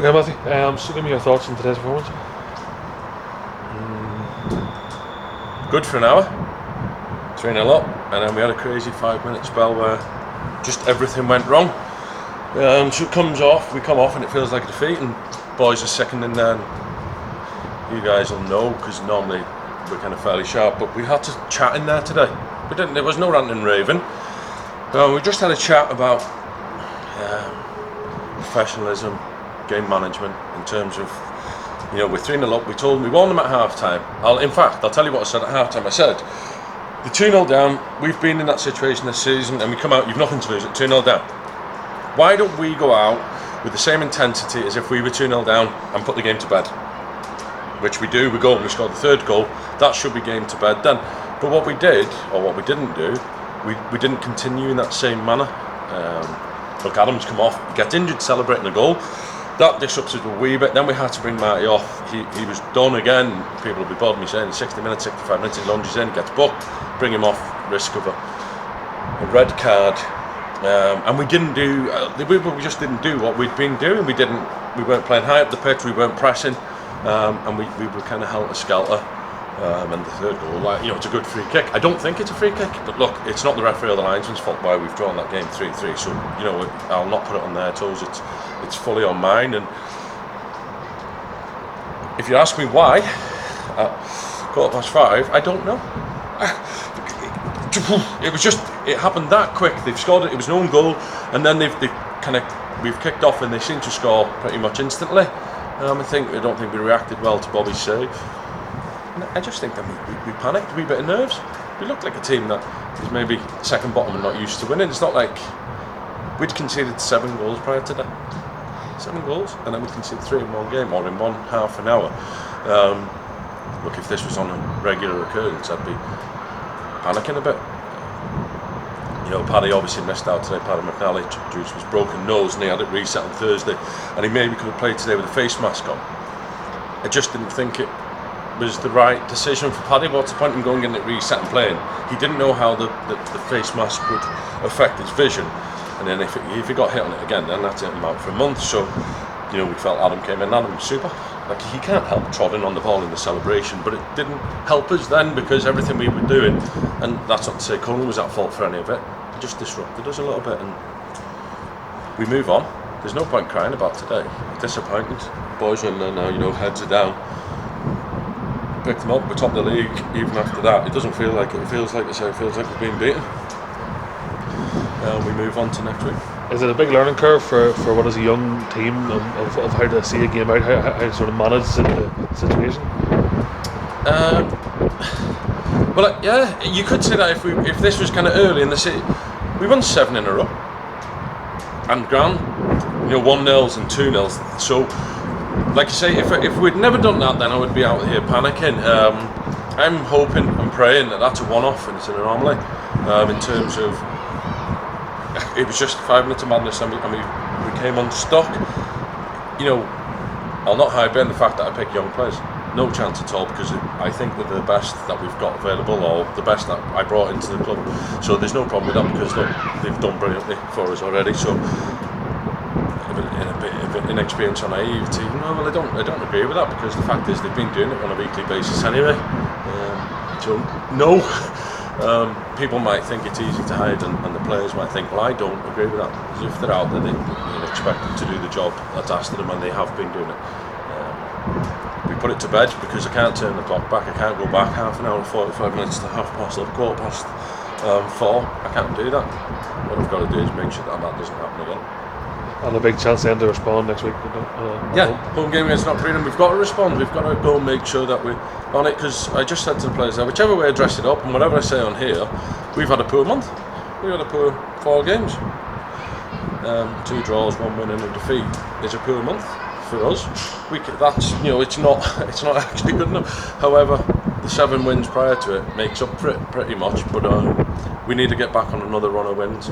Okay, Matthew, so give me your thoughts on today's performance. Good for an hour, 3-0 up, and then we had a crazy 5-minute spell where just everything went wrong. So it comes off, we come off and it feels like a defeat, and boys are second in there. You guys will know, because normally we're kind of fairly sharp, but we had to chat in there today. We didn't. There was no ranting and raving. We just had a chat about professionalism, game management, in terms of, we're 3-0 up. We warned them at half time. I'll tell you what I said at half time. I said, the 2-0 down, we've been in that situation this season, and we come out, you've nothing to lose at 2-0 down. Why don't we go out with the same intensity as if we were 2-0 down and put the game to bed? Which we do. We go and we score the third goal. That should be game to bed then. But what we did, or what we didn't do, we didn't continue in that same manner. Look, Adam's come off, he gets injured celebrating a goal. That disrupts us a wee bit. Then we had to bring Marty off. He was done again. People will be bothered me saying 60 minutes, 65 minutes, he lunges in, gets booked, bring him off, risk of a red card. And we didn't do, we just didn't do what we'd been doing. We weren't playing high up the pitch, we weren't pressing, and we were kind of helter-skelter. And the third goal, it's a good free kick. I don't think it's a free kick, but look, it's not the referee or the linesman's fault why we've drawn that game 3-3. So, I'll not put it on their toes. It's fully on mine. And if you ask me why, at 5:15, I don't know. It happened that quick. They've scored it. It was an own goal, and then we've kicked off, and they seem to score pretty much instantly. I don't think we reacted well to Bobby's save. I just think that we panicked, a wee bit of nerves. We looked like a team that is maybe second bottom and not used to winning. It's not like we'd conceded 7 goals prior to that. 7 goals, and then we conceded 3 in one game, or in one half an hour. Look, if this was on a regular occurrence, I'd be panicking a bit. Paddy obviously missed out today. Paddy McNally, Juice was broken nose, and he had it reset on Thursday, and he maybe could have played today with a face mask on. I just didn't think it was the right decision for Paddy. What's the point in going and getting it reset and playing? He didn't know how the face mask would affect his vision, and then if he got hit on it again, then that's him out for a month. So we felt Adam came in. Adam was super. Like, he can't help trotting on the ball in the celebration, but it didn't help us then, because everything we were doing, and that's not to say Cullen was at fault for any of it, it just disrupted us a little bit, and we move on. There's no point crying about today. Disappointed. Boys are now, heads are down. Picked them up, we're top of the league. Even after that, it doesn't feel like it. It feels like we've been beaten. We move on to next week. Is it a big learning curve for what is a young team of how to see a game out, how to sort of manage the situation? Well, yeah, you could say that if this was kind of early in the season. We won 7 in a row, and grand, 1-0s and 2-0s. So, like I say, if we'd never done that, then I would be out here panicking. I'm hoping and praying that that's a one-off and it's an anomaly. In terms of, it was just 5 minutes of madness, and we came unstuck. I'll not hide behind the fact that I pick young players. No chance at all, because I think they're the best that we've got available, or the best that I brought into the club. So there's no problem with that, because look, they've done brilliantly for us already. So in a bit of inexperience or naivety, I don't agree with that, because the fact is they've been doing it on a weekly basis anyway. So no, people might think it's easy to hide, and the players might think, well, I don't agree with that, because if they're out there, they expect them to do the job that's asked of them, and they have been doing it. We put it to bed, because I can't turn the clock back. I can't go back half an hour and 45 minutes to 4:15. I can't do that. What I've got to do is make sure that doesn't happen again. And a big chance then to respond next week. Home game against Knockbreen, we've got to respond. We've got to go and make sure that we're on it, because I just said to the players there, whichever way I dress it up, and whatever I say on here, we've had a poor month. We've had a poor 4 games. 2 draws, 1 win and a defeat is a poor month for us. It's not actually good enough. However, the 7 wins prior to it makes up for it pretty much, but we need to get back on another run of wins.